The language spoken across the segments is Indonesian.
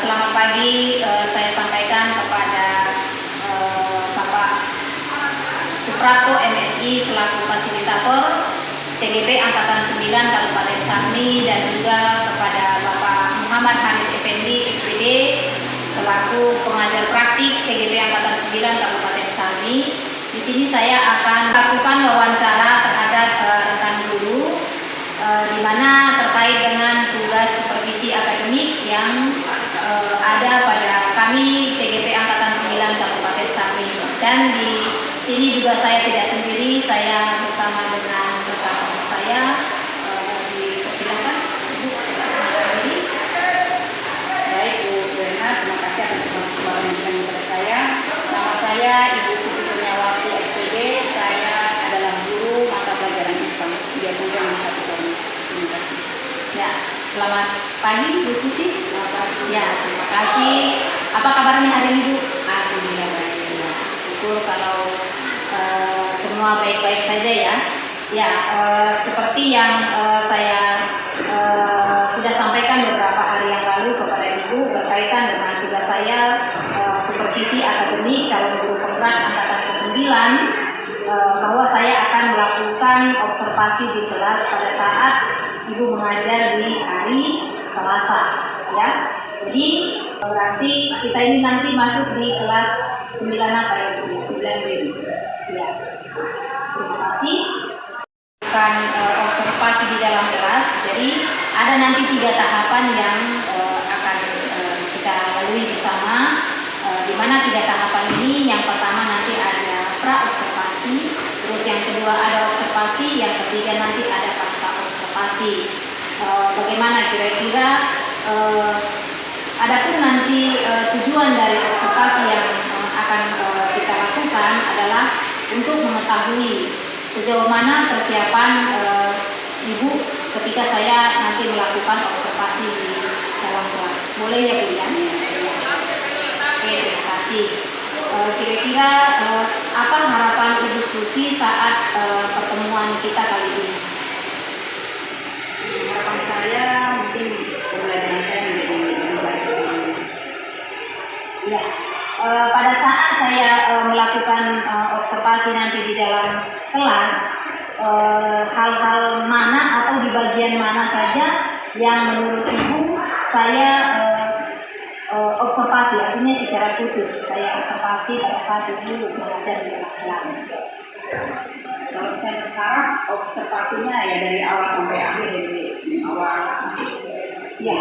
Selamat pagi, saya sampaikan kepada Bapak Suprapto MSI selaku fasilitator CGP Angkatan 9 Kabupaten Sarmi, dan juga kepada Bapak Muhammad Haris Effendi SPD selaku pengajar praktik CGP Angkatan 9 Kabupaten Sarmi. Di sini saya akan lakukan wawancara terhadap rekan guru di mana terkait dengan tugas supervisi akademik yang ada pada kami CGP Angkatan 9 Kabupaten Sarmi. Dan di sini juga saya tidak sendiri, saya bersama dengan rekan saya. Dipersilakan Ibu. Baik Bu Berna, terima kasih atas informasi yang diberikan kepada saya. Nama saya Ibu Susi Kurniawati SPD. Saya adalah guru mata pelajaran IPA di SMP Negeri 1 Sarmi. Terima kasih. Ya, selamat pagi Bu Susi. Selamat pagi. Ya, terima kasih. Apa kabarnya hari ini Bu? Alhamdulillah baik. Ya, syukur kalau semua baik-baik saja ya. Ya, seperti yang saya sudah sampaikan beberapa hari yang lalu kepada Ibu berkaitan dengan tugas saya supervisi akademik calon guru penggerak angkatan ke-9, bahwa saya akan melakukan observasi di kelas pada saat Ibu mengajar di hari Selasa, ya. Jadi berarti kita ini nanti masuk di kelas 9 apa ya Bu? 9B. Ya. Terima kasih. Akan observasi di dalam kelas. Jadi ada nanti 3 tahapan yang akan kita lalui bersama. Di mana 3 tahapan ini, yang pertama nanti ada pra observasi, terus yang kedua ada observasi, yang ketiga nanti ada pasca observasi. Bagaimana kira-kira adapun nanti tujuan dari observasi yang akan kita lakukan adalah untuk mengetahui sejauh mana persiapan Ibu ketika saya nanti melakukan observasi di dalam kelas. Boleh ya Bu ya? Oke, terima kasih. Kira-kira apa harapan Ibu Susi saat pertemuan kita kali ini? Harapan saya mungkin pembelajaran saya menjadi lebih baik. Ya, pada saat saya melakukan observasi nanti di dalam kelas, hal-hal mana atau di bagian mana saja yang menurut Ibu saya observasi, artinya secara khusus saya observasi pada saat Ibu mengajar di dalam kelas. Kalau saya berharap observasinya ya dari awal sampai akhir, dari awal. Ya,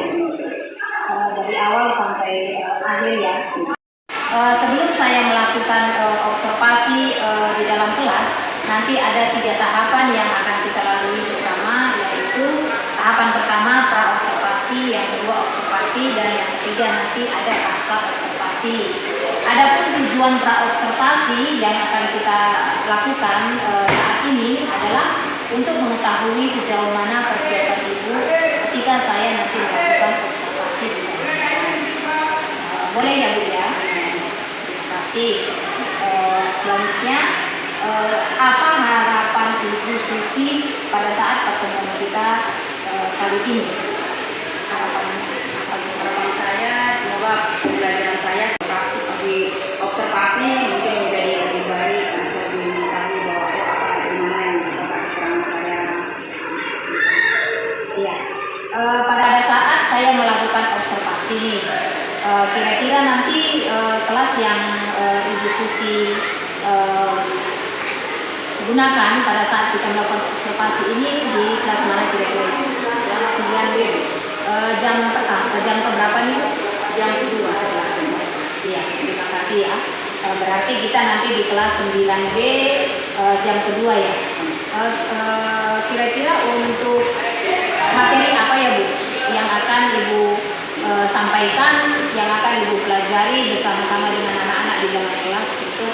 dari awal sampai akhir ya. Sebelum saya melakukan observasi di dalam kelas, nanti ada 3 tahapan yang akan kita lalui bersama, yaitu tahapan pertama pra observasi, yang kedua observasi, dan yang ketiga nanti ada pasca observasi. Adapun tujuan pra observasi yang akan kita lakukan saat ini adalah untuk mengetahui sejauh mana persiapan Ibu ketika saya nanti melakukan observasi di dalam kelas. Boleh ya Bu ya? Terima kasih. Selanjutnya, apa harapan Ibu Susi pada saat pertemuan kita kali ini? Harapan saya semoga pembelajaran saya di observasi mungkin menjadi lebih baik, dan saya lebih mengetahui bahwa bagaimana yang bisa kekurangan saya. Ya, pada saat saya melakukan observasi nih, kira-kira nanti kelas yang Ibu Susi gunakan pada saat kita melakukan observasi ini di kelas mana kira-kira? Kelas 9B. Jam keberapa nih Bu? Jam kedua setelah jam. Iya, terima kasih ya. Berarti kita nanti di kelas 9B jam kedua ya. Kira-kira untuk materi apa ya Bu yang akan Ibu sampaikan, yang akan Ibu pelajari bersama-sama dengan anak-anak di dalam kelas untuk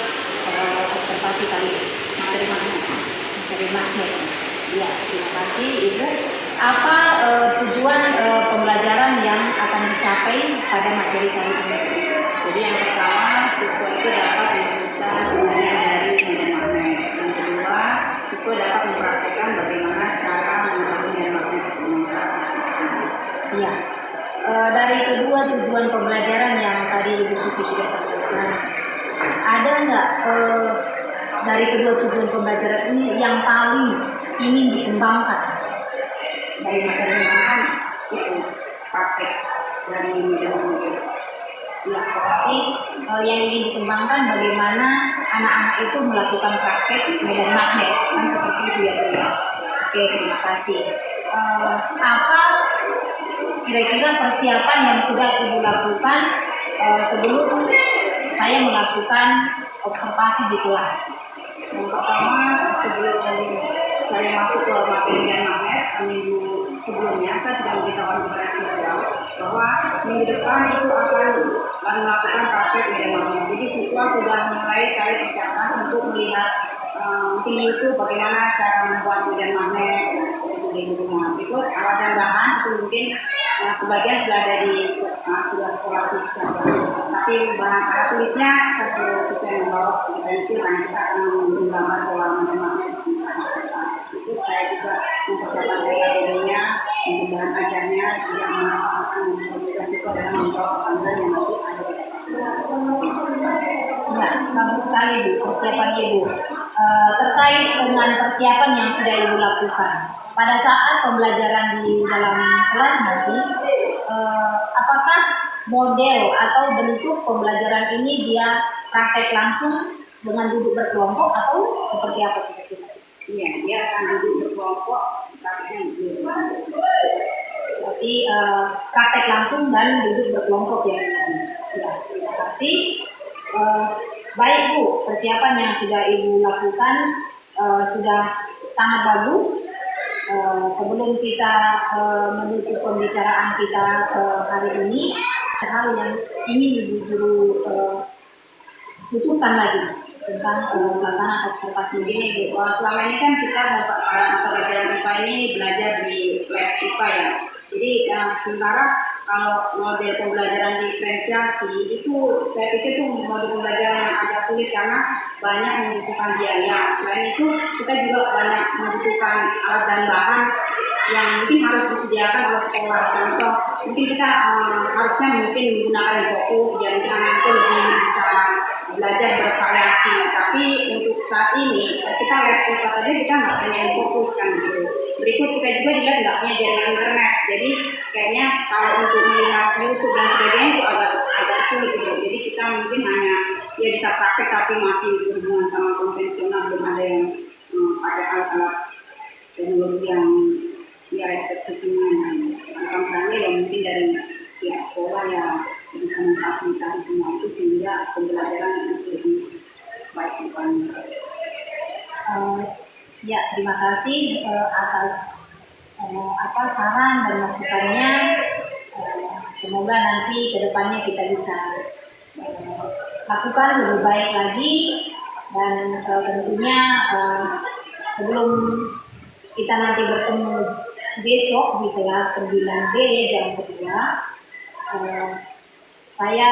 observasi kali ini? Materi magnet. Ya, terima kasih Ibu. Apa tujuan pembelajaran yang akan dicapai pada materi kali ini? Jadi yang pertama, siswa itu dapat menemukan bagian dari medan magnet. Yang kedua, siswa dapat mempraktekkan bagaimana cara menggunakan medan magnet. Iya. dari kedua tujuan pembelajaran yang tadi Ibu Susi sudah sampaikan, ada nggak dari kedua tujuan pembelajaran ini yang paling ingin dikembangkan Dari masa kan itu praktek dari medan. Ya, berarti yang ingin dikembangkan bagaimana anak-anak itu melakukan praktek medan magnet, kan seperti itu ya Bu ya. Oke, terima kasih. Apa kira-kira persiapan yang sudah Ibu lakukan sebelum saya melakukan observasi di kelas? Yang pertama, sebelum saya masuk ke materi medan magnet, minggu sebelumnya saya sudah memberitahukan kepada siswa bahwa minggu depan itu akan melakukan praktek medan magnet. Jadi siswa sudah mulai saya persiapkan untuk melihat mungkin di YouTube bagaimana cara membuat medan magnet dan seperti itu di rumah. Berikut alat dan bahan itu mungkin sebagian sudah ada di sekolah siswa. Tapi bahan alat tulisnya saya suruh siswa yang membawa seperti pensil karena kita akan menggambar pola medan magnet. Berikut saya juga mempersiapkan metodenya untuk bahan ajarnya yang akan membantu siswa dalam menjawab pertanyaan yang nanti ada di Ya, bagus sekali Bu, persiapannya Bu. Terkait dengan persiapan yang sudah Ibu lakukan, pada saat pembelajaran di dalam kelas nanti, apakah model atau bentuk pembelajaran ini dia praktek langsung dengan duduk berkelompok atau seperti apa kira-kira? Iya, dia akan duduk berkelompok, prakteknya Berarti praktek langsung dan duduk berkelompok ya. Ya, terima kasih. Baik Bu, persiapan yang sudah Ibu lakukan sudah sangat bagus. Sebelum kita menutup pembicaraan kita hari ini, hal yang ingin Ibu Guru tuturkan lagi tentang pelaksanaan observasi ini. Selama ini kan kita mata pelajaran IPA ini belajar di lab IPA ya. Jadi sementara kalau model pembelajaran diferensiasi itu saya pikir itu model pembelajaran yang agak sulit karena banyak membutuhkan biaya. Selain itu kita juga banyak membutuhkan alat dan bahan yang mungkin harus disediakan oleh sekolah. Contoh mungkin kita harusnya menggunakan fokus jadi anak itu lebih bisa belajar bervariasi. Tapi untuk saat ini kita lab IPA saja kita nggak punya fokus kan gitu. Berikut kita juga dilihat nggak punya jaringan internet, jadi kayaknya kalau untuk melihat YouTube dan sebagainya itu agak sulit gitu. Jadi kita mungkin hanya ya bisa praktek tapi masih berhubungan sama konvensional, belum ada yang pakai alat-alat teknologi yang ya efektifnya. Kalau misalnya ya mungkin dari pihak sekolah yang bisa memfasilitasi semua itu sehingga pembelajaran lebih baik depannya. Ya, terima kasih atas saran dan masukannya. Semoga nanti kedepannya kita bisa lakukan lebih baik lagi dan tentunya sebelum kita nanti bertemu besok di kelas 9B jam kedua, saya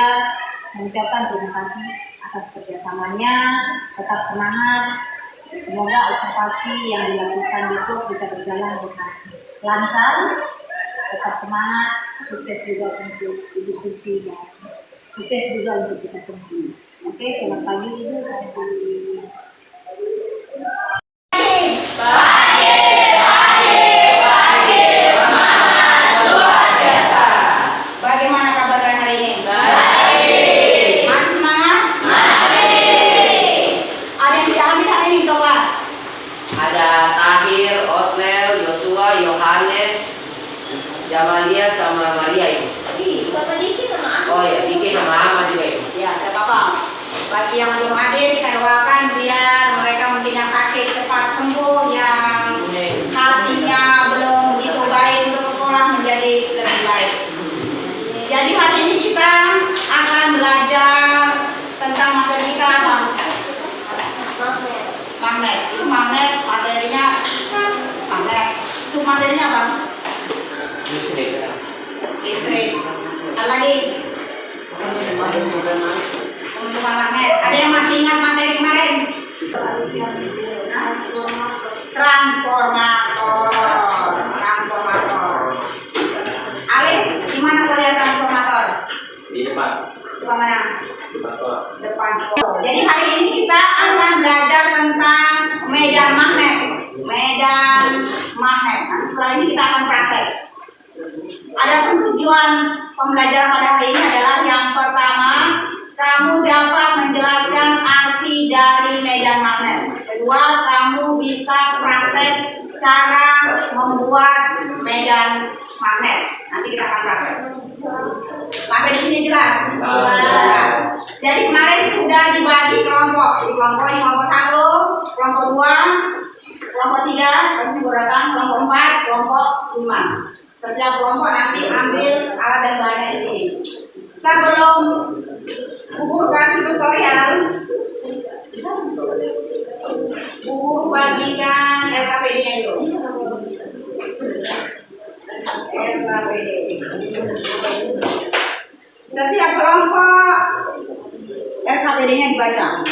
mengucapkan terima kasih atas kerjasamanya. Tetap semangat. Semoga observasi yang dilakukan besok bisa berjalan dengan lancar. Tetap semangat, sukses juga untuk Ibu Susi dan sukses juga untuk kita semua. Oke, selamat pagi Ibu, terima kasih. Bagaimana kabar hari ini? Baik. Masih semangat? Masih. Ada yang diambil hari ini kelas? Ada Tahir, Otnel, Yosua, Yohanes, Jamalia sama Maria itu. Sama Diki sama aku. Oh ya, Diki sama Ahmad juga itu. Ya, tidak apa-apa. Bagi yang belum hadir kita doakan biar mereka mungkin yang sakit cepat sembuh, yang hatinya belum begitu baik untuk sekolah menjadi lebih baik. Jadi hari ini kita akan belajar tentang materi kita apa? Magnet. Itu magnet, materinya magnet. Submaterinya apa? Listrik. Ada lagi? Pembentukan magnet. Ada yang masih ingat materi kemarin? Transformator. Transformator. Alif, gimana kalian? depan. Depan mana? Depan sekolah. Depan sekolah. Jadi hari ini kita akan belajar tentang medan magnet. Medan magnet. Nah, setelah ini kita akan praktek. Ada tujuan pembelajaran pada hari ini adalah yang pertama, kamu dapat menjelaskan arti dari medan magnet. Kedua, kamu bisa praktek cara membuat medan magnet. Nanti kita akan praktek. Sampai di sini jelas? Jelas. Jadi kemarin sudah dibagi kelompok. Jadi kelompok ini kelompok 1, kelompok 2, kelompok 3, kelompok 4, kelompok 5. Setiap kelompok nanti ambil alat dan bahannya di sini. Sebelum guru kasih tutorial, guru bagikan LKPD-nya dulu. LKPD. Setiap kelompok LKPD-nya dibaca.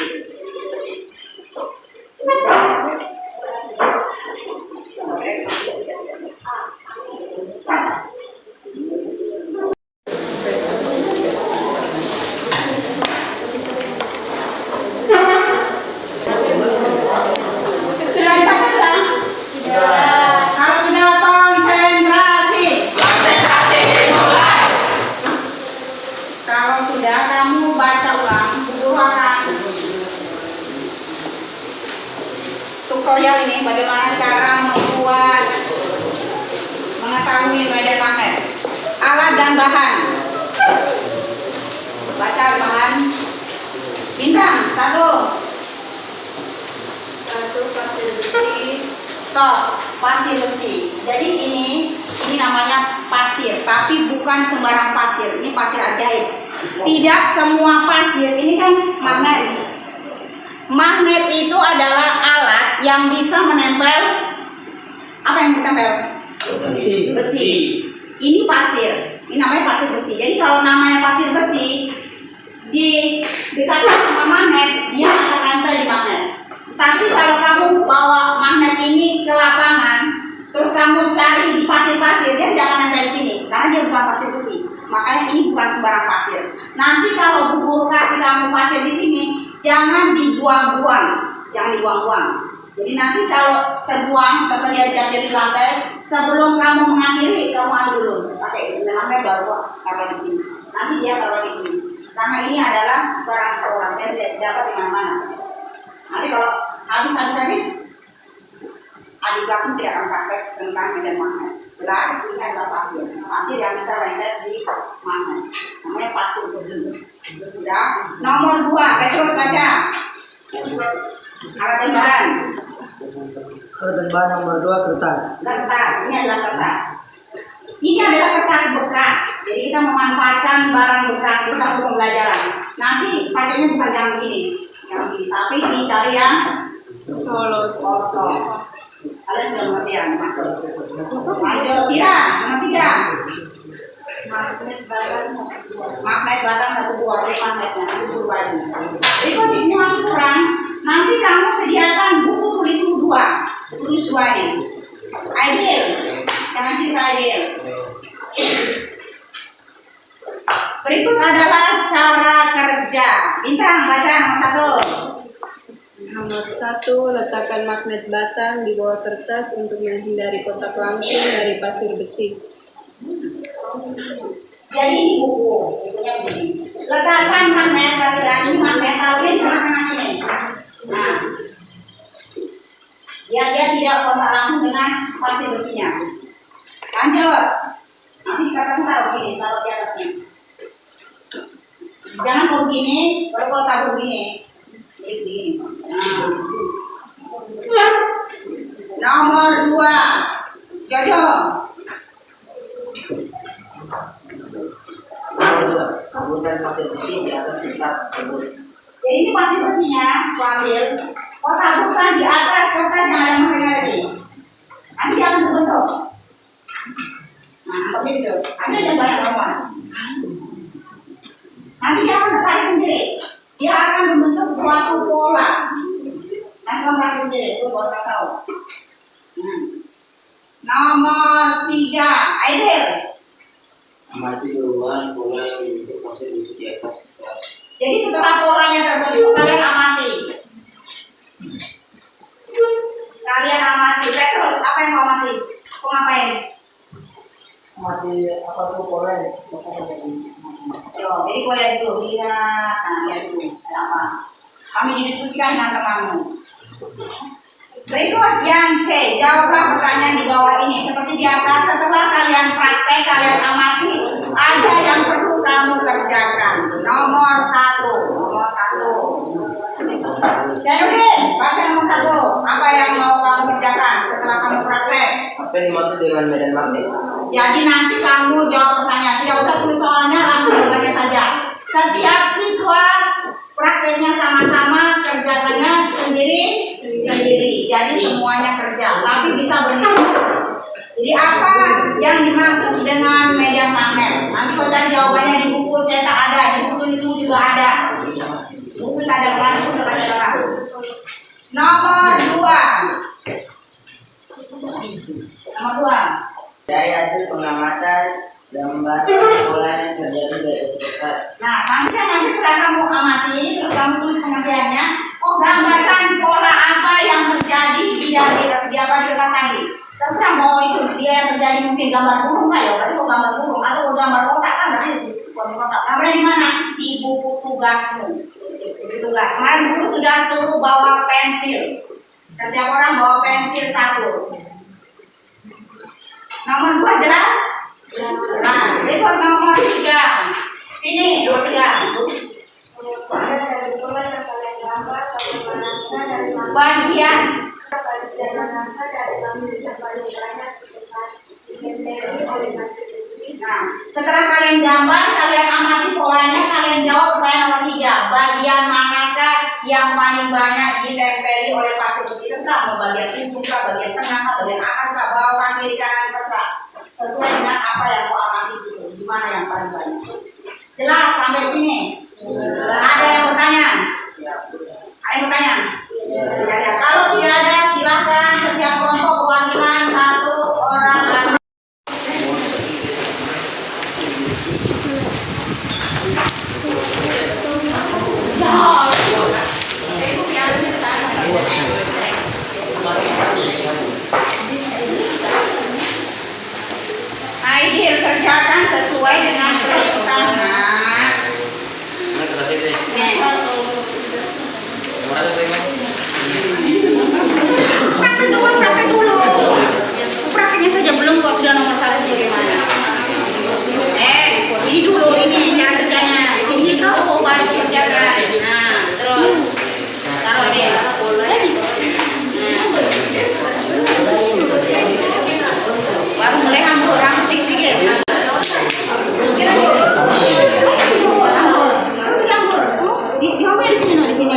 Tutorial ini bagaimana cara membuat mengetahui medan magnet, alat dan bahan. Baca bahan. Bintang 1 pasir besi. Stop, pasir besi. Jadi ini namanya pasir, tapi bukan sembarang pasir. Ini pasir ajaib. Tidak semua pasir ini kan magnet. Magnet itu adalah alat yang bisa menempel apa yang ditempel? Besi. Ini pasir. Ini namanya pasir besi. Jadi kalau namanya pasir besi dikatakan sama magnet, dia akan nempel di magnet. Tapi kalau kamu bawa magnet ini ke lapangan, terus kamu cari di pasir-pasir, dia tidak akan nempel di sini karena dia bukan pasir besi. Makanya ini bukan sembarang pasir. Nanti kalau bu guru kasih kamu pasir di sini, jangan dibuang-buang, jangan dibuang-buang. Jadi nanti kalau terbuang atau dia jatuh di lantai, sebelum kamu mengakhiri, kamu ambil dulu, pakai lantai baru taruh di sini. Nanti dia taruh di sini. Karena ini adalah barang seorang, dia tidak dapat di mana-mana. Nanti kalau habis, adik kelas tidak akan praktek tentang medan magnet. Jelas, ini adalah pasir. Pasir yang bisa lengket di magnet. Namanya pasir besi. Sudah. Nomor 2, Petrus baca. Alat dan bahan. Alat dan bahan nomor 2, kertas. Kertas, ini adalah kertas. Ini adalah kertas bekas. Jadi kita memanfaatkan barang bekas di satu pembelajaran. Nanti pakainya bukan yang begini, tapi dicari yang kosong. Kalian sudah mengerti ya? Lanjut, tidak, nomor 3. Magnet batang 1 buah, ini magnetnya, nanti guru bagi. Berikut di sini masih kurang. Nanti kamu sediakan buku tulismu 2, tulis 2 ini. Ideal, jangan cerita ideal. Berikut adalah cara kerja. Bintang baca nomor 1. Nomor 1, letakkan magnet batang di bawah kertas untuk menghindari kontak langsung dari pasir besi. Jadi ini bukunya begini. Letakkan magnet, lagi magnet, taruhin di tengah-tengah sini. Nah, dia tidak kontak langsung dengan pasir besinya. Lanjut. Nanti di atasnya taruh begini, taruh di atasnya. Jangan kau begini, baru kau taruh begini. Jadi begini. Nah. Nomor 2, Jojo. Kemudian pasir besi di atas kertas tersebut. Jadi ini pasir besinya, kau ambil. Kau taburkan di atas kertas yang ada magnetnya tadi. Nanti dia akan terbentuk. Nah, begitu. Ada yang banyak lawan. Nanti dia akan tertarik sendiri. Dia akan membentuk suatu pola. Nanti kamu praktik sendiri, itu buat tahu. Nomor 3, Aidil. Amati duluan pola yang dibentuk pasir besi di atas kertas. Jadi setelah polanya terbentuk, kalian amati. Kalian amati. Terus apa yang mau amati? Mau ngapain? Mati apa tuh polanya? Yo, jadi kau lihat dulu, lihat, lihat dulu, ada apa? Kami didiskusikan dengan temanmu. Berikut yang C, jawablah pertanyaan di bawah ini. Seperti biasa, setelah kalian praktek, kalian amati, ada yang perlu kamu kerjakan. Nomor 1. Zainuddin, baca nomor 1. Apa yang mau kamu kerjakan setelah kamu praktek? Apa yang dimaksud dengan medan magnet? Jadi nanti kamu jawab pertanyaan, tidak usah tulis soalnya, langsung jawabannya saja. Setiap siswa prakteknya sama-sama, kerjakannya sendiri-sendiri. Jadi semuanya kerja, tapi bisa benar. Jadi apa yang dimaksud dengan medan magnet? Nanti kau cari jawabannya di buku cetak ada, di buku tulismu juga ada. Buku ada kelas pun ada. Nomor 2. Nomor 2. Dari hasil pengamatan gambar pola yang terjadi dari sekitar. Nah, nanti setelah kamu amati, terus kamu tulis pengertiannya. Oh, gambarkan pola apa yang terjadi di kertas tadi. Terserah mau itu dia yang terjadi mungkin gambar burung ya, berarti mau gambar burung atau gambar kotak kan berarti kotak. Gambar di mana? Di buku tugasmu. Buku tugas. Kemarin guru sudah suruh bawa pensil. Setiap orang bawa pensil 1. Nomor 2 jelas? Jelas. Berikut nomor 3. Sini, nomor 3. Bagian. Nah, setelah kalian gambar, kalian amati polanya, kalian jawab pertanyaan nomor 3. Bagian manakah yang paling banyak ditempeli oleh pasir besi? Terserah mau bagian ujung kah, bagian tengah kah, bagian atas kah, bawah, kiri, kanan, terserah. Sesuai dengan apa yang kau amati situ. Di mana yang paling banyak? Jelas sampai di sini? Ada yang bertanya? Ada yang bertanya? Tidak ada. Kalau tidak ada, silakan setiap kelompok perwakilan 1 orang. Aidil, kerjakan sesuai dengan perintah. Praktek dulu. Prakteknya saja belum kok sudah nomor 1 bagaimana? Ini dulu ini cara kerjanya. Ini kau baru kerjakan. Nah, terus taruh ini. Baru mulai hambur sedikit. Di sini.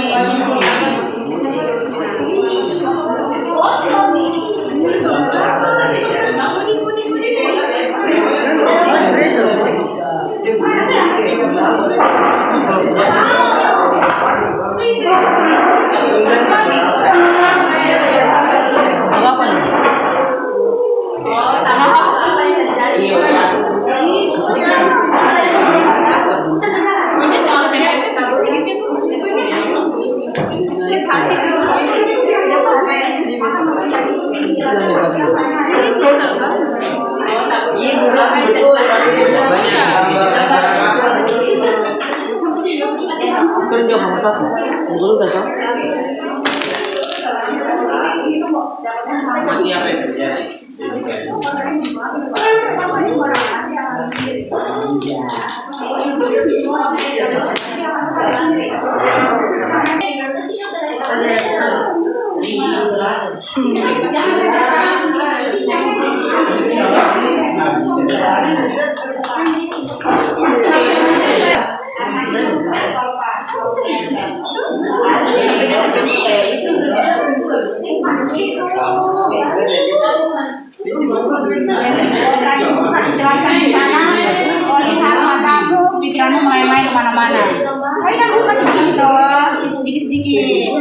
Jelaskan di sana, kau lihat matamu, pikiranmu main-main kemana-mana. Tapi kan buka sedikit toh, sedikit-sedikit.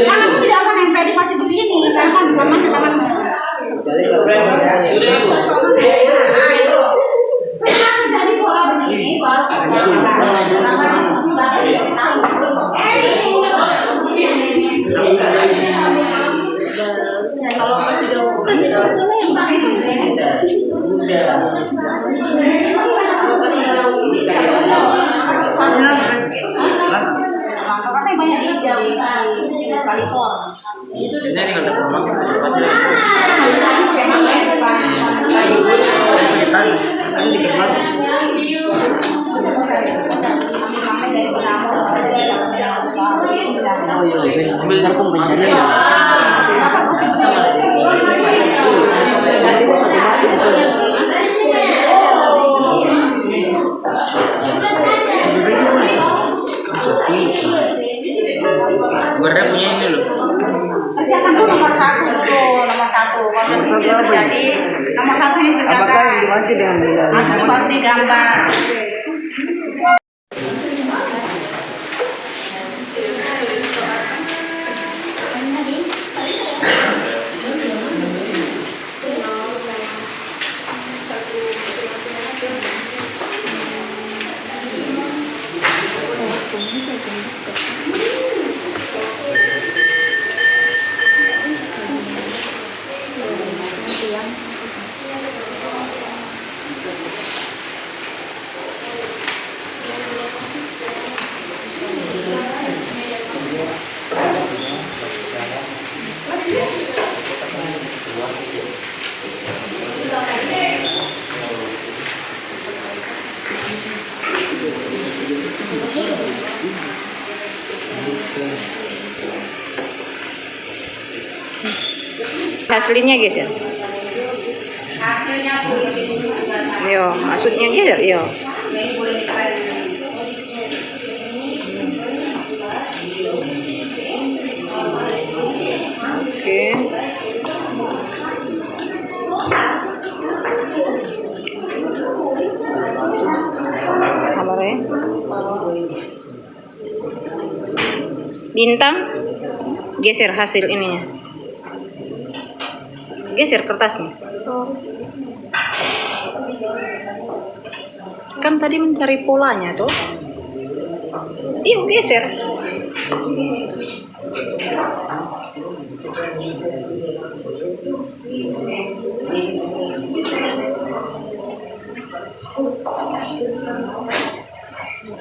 Tanganmu tidak akan nempel di pasir besi ini, karena kan tanganmu. Jadi kalau Nah, itu. Setelah menjadi pola begini baru Kalau masih jauh, kasih tahu boleh yang pakai banyak di California. Ini tinggal terpromak. ada di kamar. Oh iya, benar pun bencana. Nanti kok mati-mati itu. Berda punya ini loh. Kerjakan tuh nomor satu dulu, nomor satu. Kalau sudah terjadi, nomor satu yang Apakah yang kerjakan. dimaksud dengan bilang? Habis itu baru digambar. Hasilnya guys ya. Hasilnya tulis di sini juga sama. Yo, maksudnya guys yo. Ini boleh dikalian. Oke. Kamarnya. Bintang. Geser hasil ininya. Geser kertasnya. Kan tadi mencari polanya tuh. Iya, geser.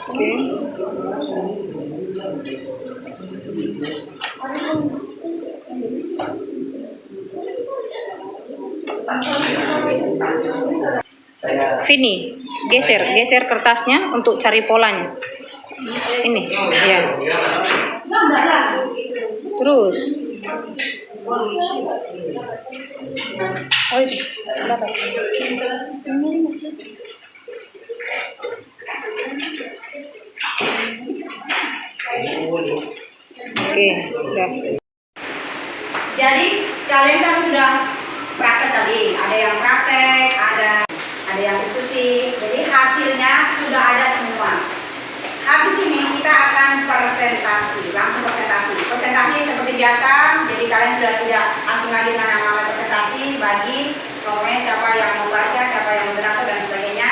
Oke. Vini, geser kertasnya untuk cari polanya. Ini, ya. Terus. Oh, itu. Ini masih. Oke, udah. Jadi kalian kan sudah praktek tadi, ada yang praktek, ada yang diskusi. Jadi hasilnya sudah ada semua. Habis ini kita akan presentasi, langsung presentasi. Presentasi seperti biasa, jadi kalian sudah tidak asing lagi dengan nama presentasi, bagi pokoknya siapa yang mau baca, siapa yang moderator dan sebagainya,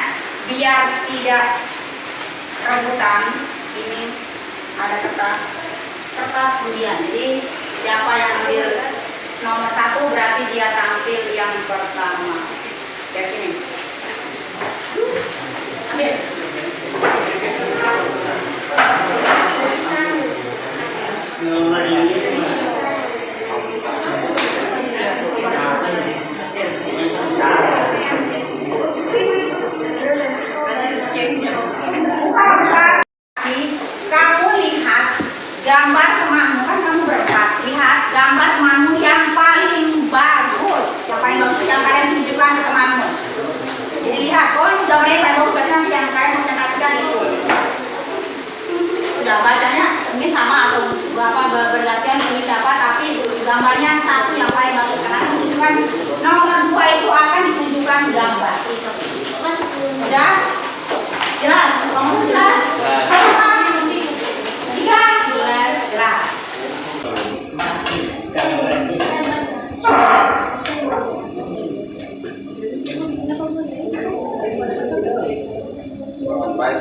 biar tidak rebutan. Ini ada kertas undian. Jadi siapa yang ambil nomor 1 berarti dia tampil yang pertama. Dari sini. Ambil. Kamu lihat gambar temanmu, kan kamu berempat. Lihat gambar temanmu yang paling bagus, yang paling bagus yang kalian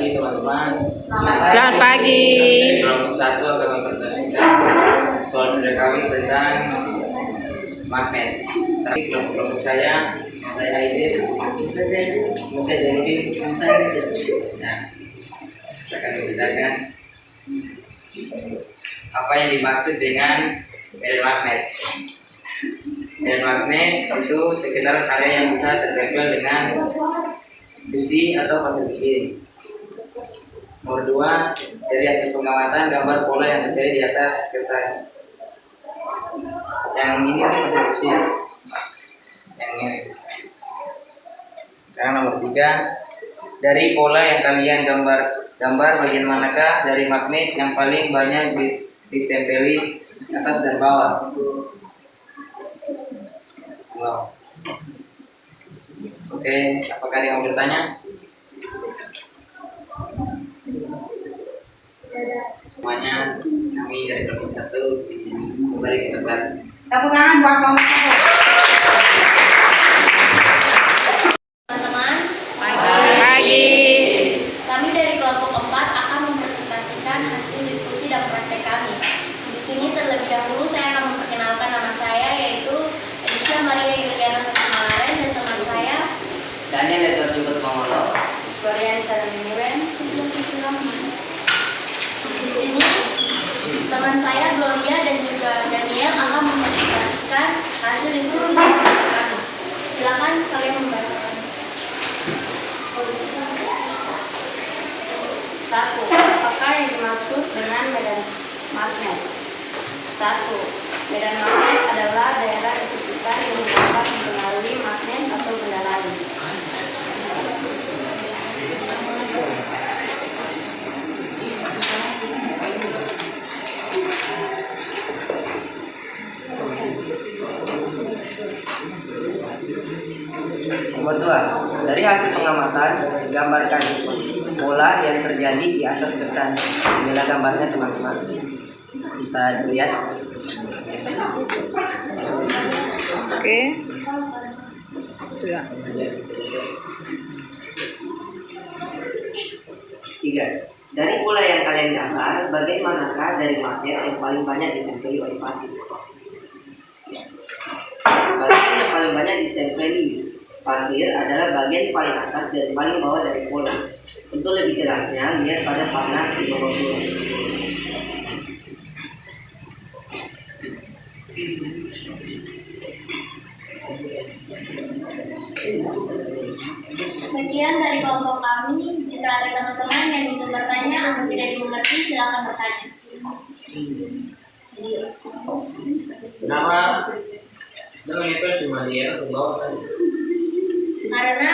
pagi teman-teman. Selamat pagi. Kelompok 1 akan mempresentasikan soal kerja kami tentang magnet. Tapi kelompok saya Aidil, saya Jainuddin, nah, akan menjelaskan apa yang dimaksud dengan medan magnet. Medan magnet itu sekitar area yang bisa tertempel dengan besi atau pasir besi. Nomor 2, dari hasil pengamatan gambar pola yang terjadi di atas kertas. Yang ini pasir besi. Yang ini. Sekarang nomor 3, dari pola yang kalian gambar bagian manakah dari magnet yang paling banyak ditempeli atas dan bawah? Wow. Oke, apakah ada yang mau bertanya? Semuanya, kami dari kelompok 1 di sini kembali ke tempat. Tepuk tangan buat kelompok 1. Teman-teman, Pagi. kami dari kelompok 4 akan mempresentasikan hasil diskusi dan praktek kami. Di sini terlebih dahulu saya akan memperkenalkan nama saya, yaitu Edisha Maria Yuliana Sakumaren, dan teman saya Daniel Edward Jubet Mongolo. Gloria Salamiren. Di sini teman saya Gloria dan juga Daniel akan mempresentasikan hasil diskusi dan praktek kami. Silakan kalian membacakan. 1. Apakah yang dimaksud dengan medan magnet? 1. Medan magnet adalah daerah di sekitar yang dapat mempengaruhi magnet atau benda lain. Nomor 2, dari hasil pengamatan gambarkan pola yang terjadi di atas kertas. Inilah gambarnya teman-teman, bisa dilihat. Oke. Sudah. 3, dari pola yang kalian gambar, bagaimanakah dari magnet yang paling banyak ditempeli oleh pasir? Bagian yang paling banyak ditempeli pasir adalah bagian paling atas dan paling bawah dari pola. Untuk lebih jelasnya, lihat pada panah di nomor 2. Sekian dari kelompok kami. Jika ada teman-teman yang ingin bertanya atau tidak dimengerti, silakan bertanya. Kenapa? Kita menempel cuma di atas ke bawah tadi. Karena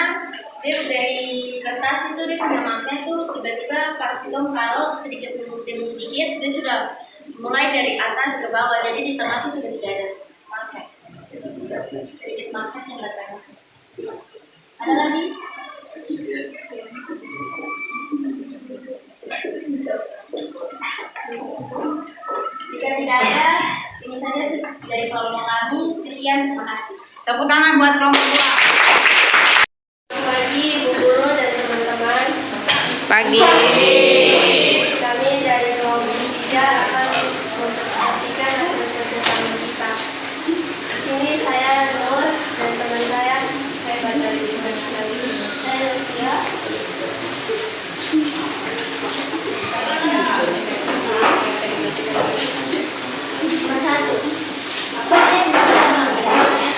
dia dari kertas itu dia punya magnet tuh, tiba-tiba pas itu kalau sedikit demi sedikit dia sudah mulai dari atas ke bawah, jadi di tengah tuh sudah tidak ada magnet, sedikit magnet yang datang. Ada lagi? Jika tidak ada, ini saja dari kelompok kami. Sekian, terima kasih. Tepuk tangan buat kelompok 2. Selamat pagi Bu Guru dan teman-teman. Pagi. Kami dari kelompok 3 akan mempresentasikan hasil kerjasama kita. Di sini saya Nur dan teman saya baca di sekali. Saya Lucia. Nomor 1. Apa yang dimaksud magnet?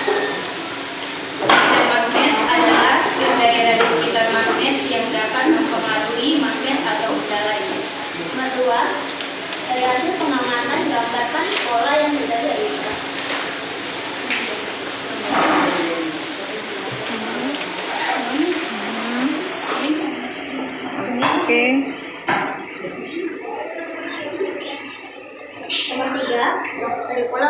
Medan magnet adalah daerah di sekitar magnet yang dapat mempengaruhi magnet atau benda lain. Nomor 2. Dari hasil pengamatan gambarkan pola yang terjadi di kertas. Oke. Nomor 3, dari pola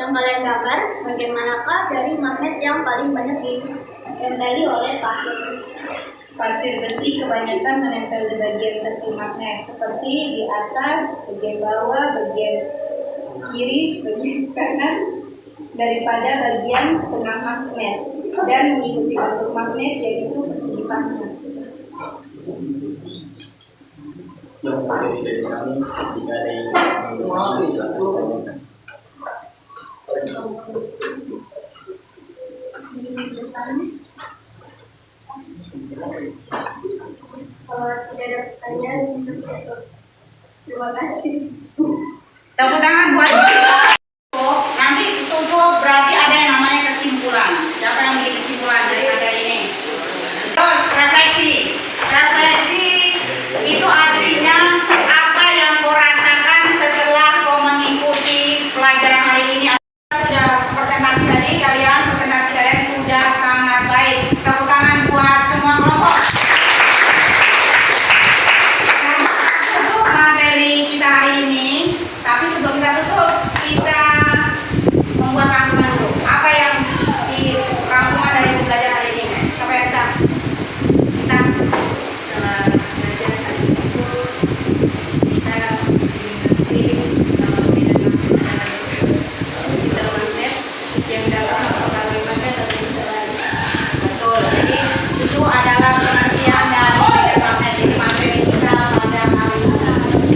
yang kalian gambar, bagaimanakah dari magnet yang paling banyak ditempeli oleh pasir? Pasir besi kebanyakan menempel di bagian tepi magnet, seperti di atas, bagian bawah, bagian kiri, bagian kanan, daripada bagian tengah magnet, dan mengikuti bentuk magnet yaitu persegi panjang. yang materi dari kami jika ada yang menggunakan silakan. Kalau tidak ada pertanyaan, terima kasih. Tepuk tangan buat nanti tutup berarti ada yang namanya kesimpulan. Siapa yang bikin kesimpulan dari materi ini? Terus refleksi. Refleksi itu artinya apa yang kau rasakan setelah kau mengikuti pelajaran hari ini. Sudah presentasi tadi, presentasi kalian sudah sangat baik. Tepuk tangan buat semua kelompok. Untuk materi kita hari ini, tapi sebelum kita tutup, kita membuat rangkuman dulu. Apa yang di rangkuman dari pembelajaran hari ini? Siapa yang bisa? Kita Setelah belajar tadi itu kita mengerti digital magnet yang dapat mempengaruhi magnet atau tidak. betul. Jadi itu adalah pengertian dari digital magnet. Jadi materi kita pada hari ini.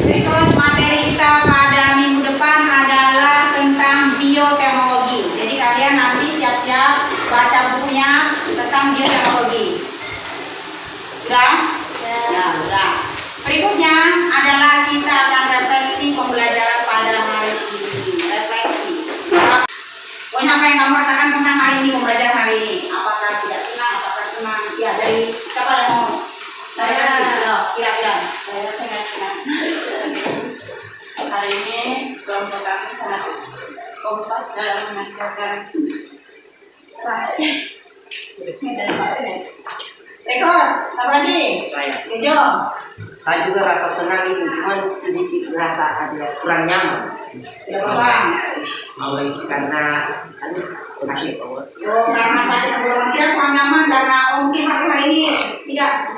Berikut materi kita pada minggu depan adalah tentang bioteknologi. Jadi kalian nanti siap-siap baca bukunya tentang bioteknologi. Sudah? Ya, sudah. Berikutnya adalah kita akan refleksi pembelajaran pada hari ini. Refleksi. Pokoknya apa yang kamu rasakan tentang hari ini, pembelajaran hari ini? Apakah tidak senang, apakah senang? Ya, dari siapa yang mau? Saya kasih. Ya, kira-kira. Saya sangat senang. Hari ini kelompok kami sangat kompak dalam mengajarkan dan makna. Rekor, siapa lagi? Saya. Jojo. Saya juga rasa senang ibu, cuman sedikit rasa ada kurang nyaman. Tidak apa-apa. Karena masih Oh, karena sakit tenggorokan dia kurang nyaman karena mungkin hari ini tidak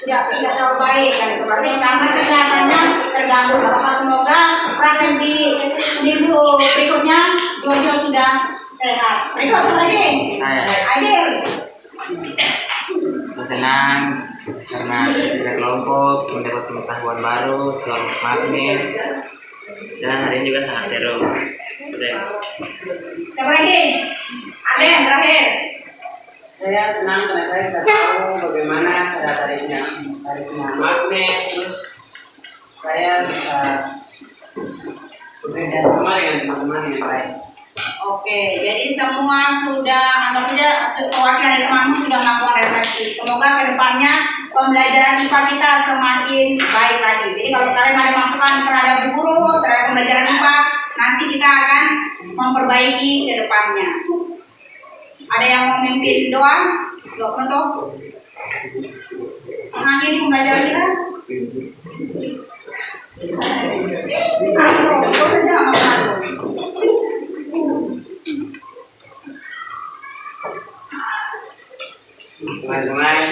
terlalu baik kan itu berarti karena kesehatannya terganggu. Bapak semoga praktek di minggu berikutnya Jojo sudah sehat. Berikut satu lagi. Aidil. Senang karena kita kelompok mendapat pengetahuan baru soal magnet dan hari ini juga sangat seru. Siapa lagi? Aden terakhir. Saya senang karena saya bisa tahu bagaimana cara tariknya magnet, terus saya bisa bekerja sama dengan teman-teman yang lain. Oke, jadi semua sudah, anggap saja perwakilan dari temanmu sudah melakukan refleksi. Semoga kedepannya pembelajaran IPA kita semakin baik lagi. Jadi kalau kalian ada masukan terhadap guru, terhadap pembelajaran IPA, nanti kita akan memperbaiki ke depannya. Ada yang mau memimpin doa? Doa penutup? Mengakhiri pembelajaran kita? Ayo, kau saja ngomong. Teman-teman,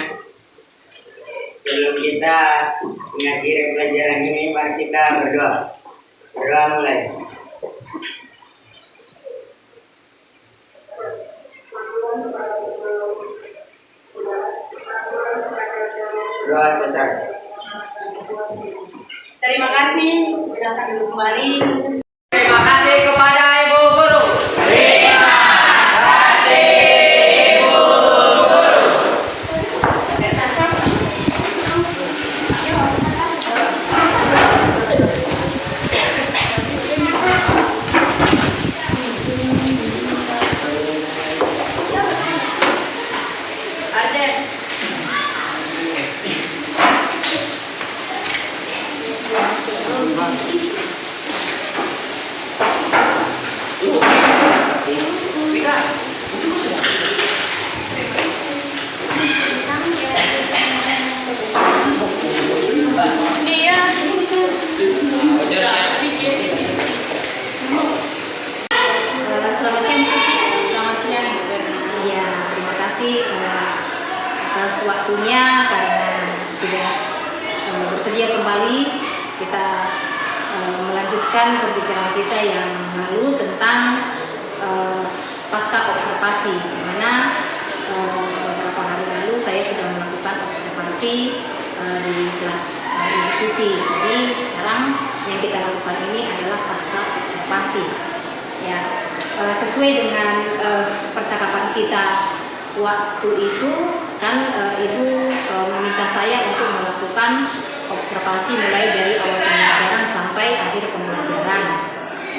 sebelum kita mengakhiri pelajaran ini, mari kita berdoa. Berdoa mulai. Doa selesai. Terima kasih, silakan duduk kembali. Terima kasih kepada Ibu Guru. Selamat siang Susi. Selamat siang, Bu Berna. Iya, terima kasih atas waktunya karena sudah bersedia kembali kita melanjutkan pembicaraan kita yang lalu tentang pasca observasi, di mana beberapa hari lalu saya sudah melakukan observasi di kelas Ibu Susi. Jadi sekarang yang kita lakukan ini adalah pasca observasi. Ya, sesuai dengan percakapan kita waktu itu kan Ibu meminta saya untuk melakukan observasi mulai dari awal pembelajaran sampai akhir pembelajaran.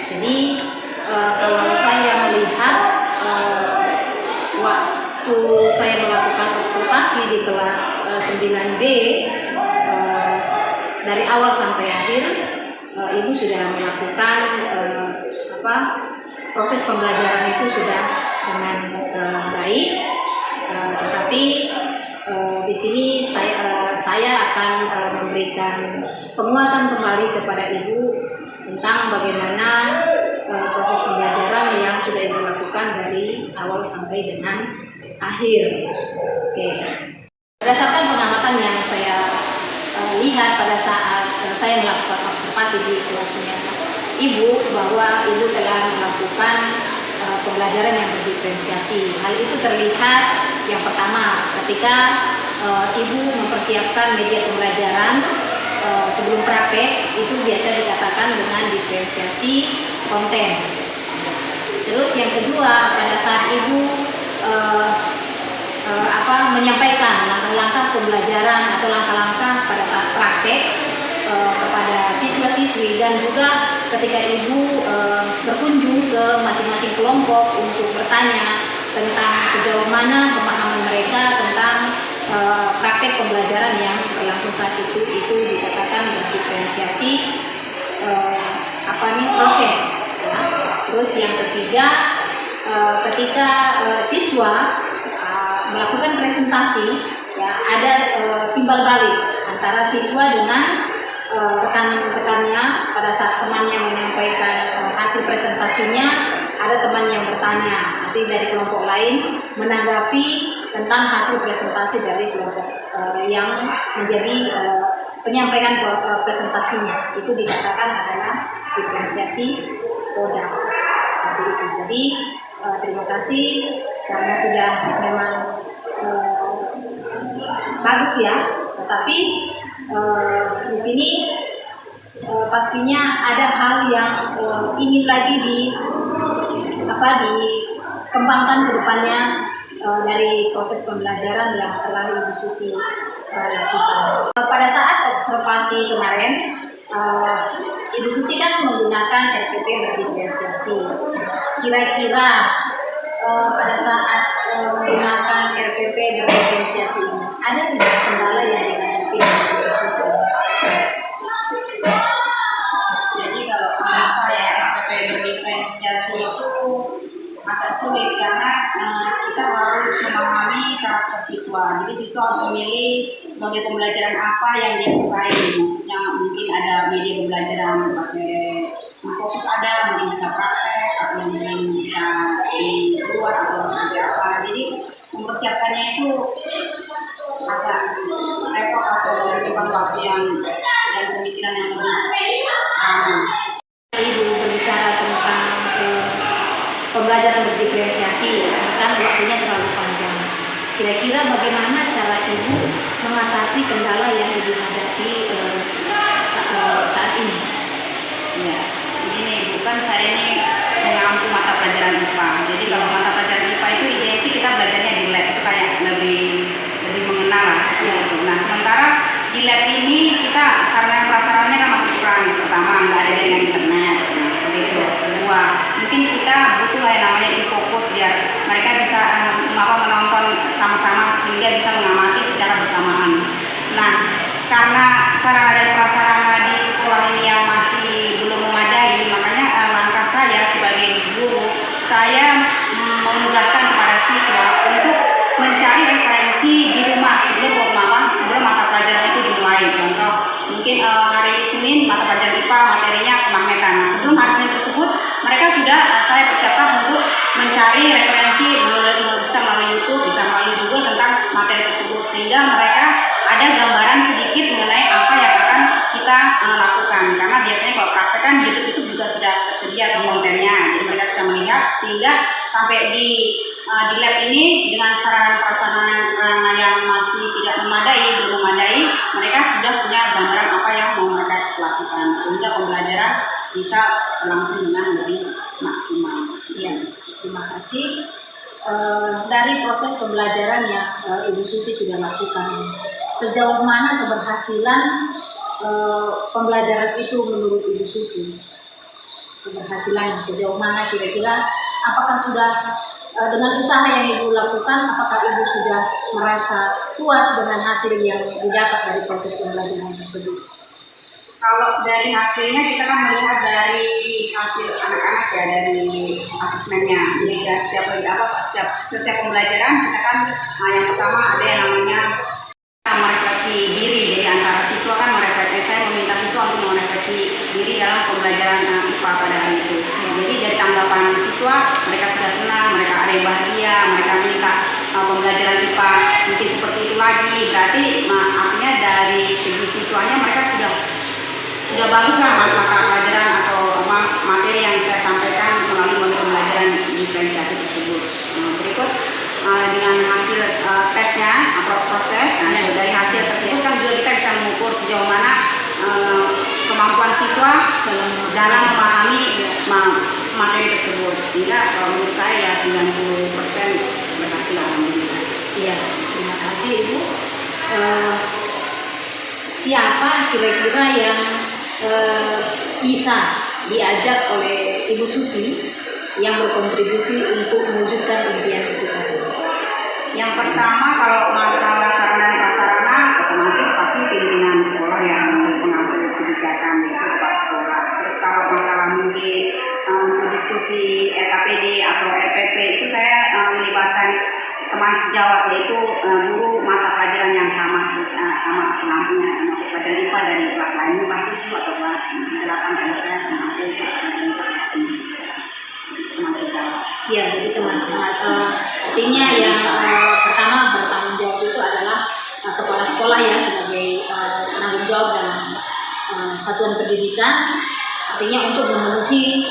Jadi kalau saya melihat waktu saya melakukan observasi di kelas 9B dari awal sampai akhir Ibu sudah melakukan proses pembelajaran itu sudah dengan baik, tetapi di sini saya akan memberikan penguatan kembali kepada Ibu tentang bagaimana proses pembelajaran yang sudah Ibu lakukan dari awal sampai dengan akhir. Oke. Berdasarkan pengamatan yang saya lihat pada saat saya melakukan observasi di kelasnya Ibu, bahwa Ibu telah melakukan pembelajaran yang berdiferensiasi. Hal itu terlihat yang pertama ketika Ibu mempersiapkan media pembelajaran sebelum praktek, itu biasa dikatakan dengan diferensiasi konten. Terus yang kedua, pada saat Ibu menyampaikan langkah-langkah pembelajaran atau langkah-langkah pada saat praktek kepada siswa-siswi, dan juga ketika Ibu berkunjung ke masing-masing kelompok untuk bertanya tentang sejauh mana pemahaman mereka tentang praktek pembelajaran yang berlangsung saat itu dikatakan berdiferensiasi proses. Ya. Terus yang ketiga, ketika siswa melakukan presentasi, ya, ada timbal balik antara siswa dengan rekan-rekannya. Pada saat temannya menyampaikan hasil presentasinya, ada teman yang bertanya, nanti dari kelompok lain menanggapi tentang hasil presentasi dari kelompok yang menjadi penyampaian presentasinya. Itu dikatakan adalah diferensiasi produk, seperti itu. Jadi terima kasih karena sudah memang bagus ya, tetapi di sini pastinya ada hal yang ingin lagi dikembangkan ke depannya dari proses pembelajaran yang telah Ibu Susi lakukan. Pada saat observasi kemarin, Ibu Susi kan menggunakan RPP berdiferensiasi. Kira-kira pada saat menggunakan RPP berdiferensiasi ini, ada tidak kendala yang dihadapi Ibu Susi? Jadi kalau menurut saya RPP berdiferensiasi itu agak sulit karena kita harus memahami karakter siswa. Jadi siswa harus memilih model pembelajaran apa yang dia sukai. Maksudnya mungkin ada media pembelajaran pakai fokus, ada mungkin bisa praktek atau mungkin bisa di luar atau seperti apa. Jadi mempersiapkannya itu agak repot atau membutuhkan waktu yang pemikiran yang lebih lama. Ibu berbicara tentang pembelajaran berdiferensiasi, kan waktunya terlalu panjang. Kira-kira bagaimana cara Ibu mengatasi kendala yang Ibu hadapi saat ini? Ya, ini bukan saya ini mengampu mata pelajaran IPA. Jadi kalau mata pelajaran IPA itu identik kita belajarnya di lab, itu kayak lebih mengenal lah seperti itu. Nah, sementara di lab ini kita sarana prasarannya kan masih kurang. Pertama, nggak ada jaringan internet, nah, seperti itu. Kedua, mungkin kita butuh yang namanya infokus biar mereka bisa menonton sama-sama sehingga bisa mengamati secara bersamaan. Nah, karena sarana dan prasarana di sekolah ini yang masih belum memadai, makanya langkah saya sebagai guru, saya menugaskan kepada siswa untuk mencari referensi di rumah sebelum mata pelajaran itu dimulai. Contoh, mungkin hari Senin mata pelajaran IPA materinya kemagnetan. Nah, sebelum hari Senin tersebut mereka sudah saya persiapkan untuk mencari referensi bisa melalui YouTube, bisa melalui Google tentang materi tersebut, sehingga mereka ada gambaran sedikit mengenai apa yang akan kita lakukan. Karena biasanya kalau praktek kan di YouTube itu juga sudah tersedia kontennya, jadi mereka bisa melihat, sehingga sampai di lab ini dengan sarana prasarana yang masih tidak memadai, belum memadai, mereka sudah punya lakukan sehingga pembelajaran bisa berlangsung dengan lebih maksimal. Ya, terima kasih. Dari proses pembelajaran yang Ibu Susi sudah lakukan, sejauh mana keberhasilan pembelajaran itu menurut Ibu Susi? Keberhasilan sejauh mana kira-kira? Apakah sudah dengan usaha yang Ibu lakukan, apakah Ibu sudah merasa puas dengan hasil yang didapat dari proses pembelajaran tersebut? Kalau dari hasilnya kita kan melihat dari hasil anak-anak ya, dari asesmennya. Jadi ya, setiap pembelajaran kita kan yang pertama ada yang namanya merefleksi diri. Jadi antara siswa kan merefleksi, saya meminta siswa untuk merefleksi diri dalam pembelajaran IPA pada hari itu. Jadi dari tanggapan siswa, mereka sudah senang, mereka ada yang bahagia, mereka minta pembelajaran IPA mungkin seperti itu lagi. Berarti artinya dari segi siswanya mereka sudah bagus lah mata pelajaran atau materi yang saya sampaikan melalui modul pembelajaran diferensiasi tersebut. Berikut dengan hasil tesnya, proses. Dari hasil tersebut kan juga kita bisa mengukur sejauh mana kemampuan siswa dalam memahami materi tersebut. Sehingga kalau menurut saya ya 90% berhasil alhamdulillah. Iya, terima kasih Ibu. Siapa kira-kira yang bisa diajak oleh Ibu Susi yang berkontribusi untuk mewujudkan impian itu tadi? Yang pertama kalau masalah sarana dan prasarana otomatis pasti pimpinan sekolah ya sebagai pengambil kebijakan itu kepala sekolah. Terus kalau masalah mungkin untuk diskusi RKPD atau RPP itu saya melibatkan teman sejawat yaitu guru mata pelajaran yang sama pengampunya mata pelajaran IPA dari kelas lainnya pasti itu atau kelas 8 karena saya pengampu integrasi teman sejawat. Ya, jadi teman sejawat. Artinya yang pertama bertanggung jawab itu adalah kepala sekolah ya sebagai penanggung jawab dalam satuan pendidikan. Artinya untuk memenuhi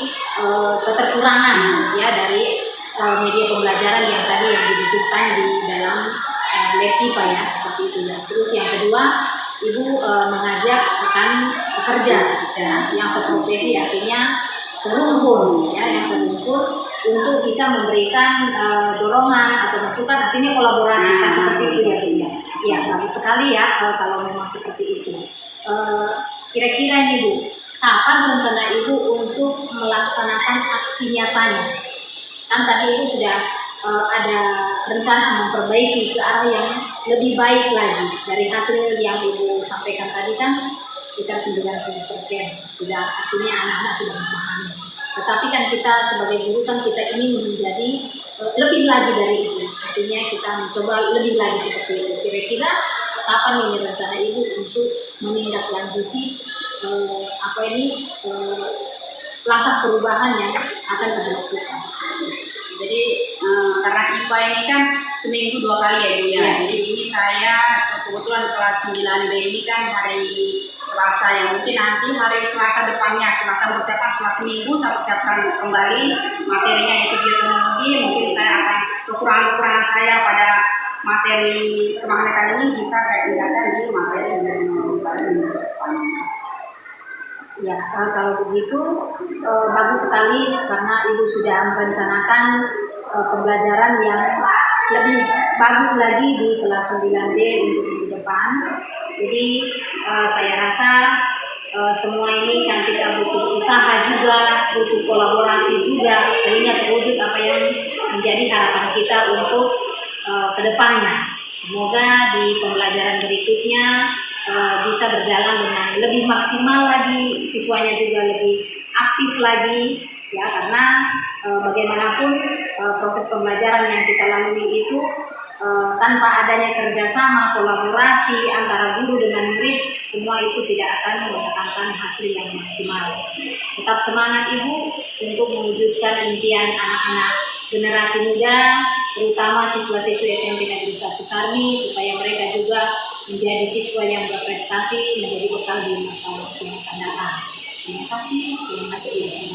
keterkurangan ya dari media pembelajaran yang tadi yang dibutuhkan di dalam lab IPA ya seperti itu ya. Terus yang kedua, Ibu mengajak rekan sekerja yang seprofesi artinya serumpun ya, yang serumpun untuk bisa memberikan dorongan atau masukan, artinya kolaborasi kan seperti itu ya sih ya. Ya bagus sekali ya kalau memang seperti itu. Kira-kira nih Bu, kapan rencana Ibu untuk melaksanakan aksi nyatanya? Kan tadi Ibu sudah ada rencana memperbaiki ke arah yang lebih baik lagi. Dari hasil yang Ibu sampaikan tadi kan sekitar 90% sudah, artinya anak-anak sudah memahami. Tetapi kan kita sebagai guru kan kita ingin menjadi lebih lagi dari itu. Artinya kita mencoba lebih lagi seperti itu. Kira-kira kapan ini rencana Ibu untuk menindaklanjuti langkah perubahan yang akan dilakukan? Jadi karena IPA ini kan seminggu 2 kali ya Ibu ya. Jadi ini saya kebetulan kelas 9B ini kan hari Selasa yang mungkin nanti hari Selasa depannya, Selasa persiapan setelah seminggu saya persiapkan kembali materinya yaitu bioteknologi. Mungkin saya akan kekurangan saya pada materi kemagnetan ini bisa saya tingkatkan di materi bioteknologi. Ya, kalau begitu bagus sekali karena Ibu sudah merencanakan pembelajaran yang lebih bagus lagi di kelas 9B untuk minggu depan. Jadi saya rasa semua ini kan kita butuh usaha juga, butuh kolaborasi juga sehingga terwujud apa yang menjadi harapan kita untuk kedepannya. Semoga di pembelajaran berikutnya bisa berjalan dengan lebih maksimal lagi, siswanya juga lebih aktif lagi ya, karena bagaimanapun proses pembelajaran yang kita lalui itu tanpa adanya kerjasama, kolaborasi antara guru dengan murid, semua itu tidak akan mendatangkan hasil yang maksimal. Tetap semangat Ibu untuk mewujudkan impian anak-anak generasi muda, terutama siswa-siswi SMP Negeri 1 Sarmi, supaya mereka juga menjadi siswa yang berprestasi, menjadi bekal di masa waktu yang akan datang. Terima kasih. Selamat siang.